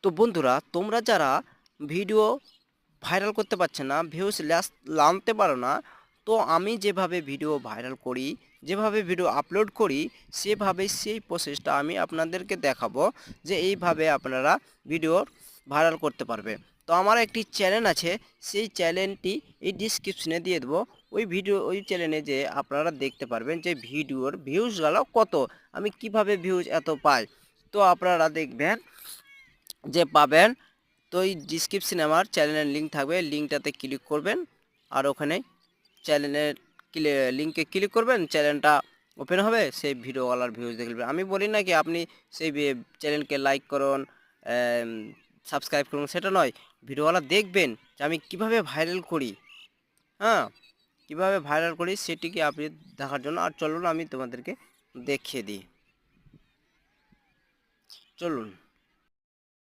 তো বন্ধুরা, তোমরা যারা ভিডিও ভাইরাল করতে পারছে না, ভিউজ আনতে পারো না, তো আমি যেভাবে ভিডিও ভাইরাল করি, যেভাবে ভিডিও আপলোড করি, সেভাবে সেই প্রসেসটা আমি আপনাদেরকে দেখাবো যে এইভাবে আপনারা ভিডিও ভাইরাল করতে পারবে। তো আমার একটি চ্যানেল আছে, সেই চ্যানেলটি এই ডিসক্রিপশনে দিয়ে দেবো। ওই চ্যানেলে যে আপনারা দেখতে পারবেন যে ভিডিওর ভিউজগুলো কত, আমি কিভাবে ভিউজ এত পাই। তো আপনারা দেখবেন যে পাবেন। তো এই ডিসক্রিপশনে আমার চ্যানেলের লিঙ্ক থাকবে, লিঙ্কটাতে ক্লিক করবেন আর ওখানে চ্যানেলের লিঙ্কে ক্লিক করবেন, চ্যানেলটা ওপেন হবে, সেই ভিডিওওয়ালার ভিউজ দেখবেন। আমি বলি না কি আপনি সেই চ্যানেলকে লাইক করুন, সাবস্ক্রাইব করুন, সেটা নয়, ভিডিওওয়ালা দেখবেন যে আমি কিভাবে ভাইরাল করি। হ্যাঁ, কিভাবে ভাইরাল করি সেটিকে আপনি দেখার জন্য। আর চলুন আমি তোমাদেরকে দেখিয়ে দিই, চলুন।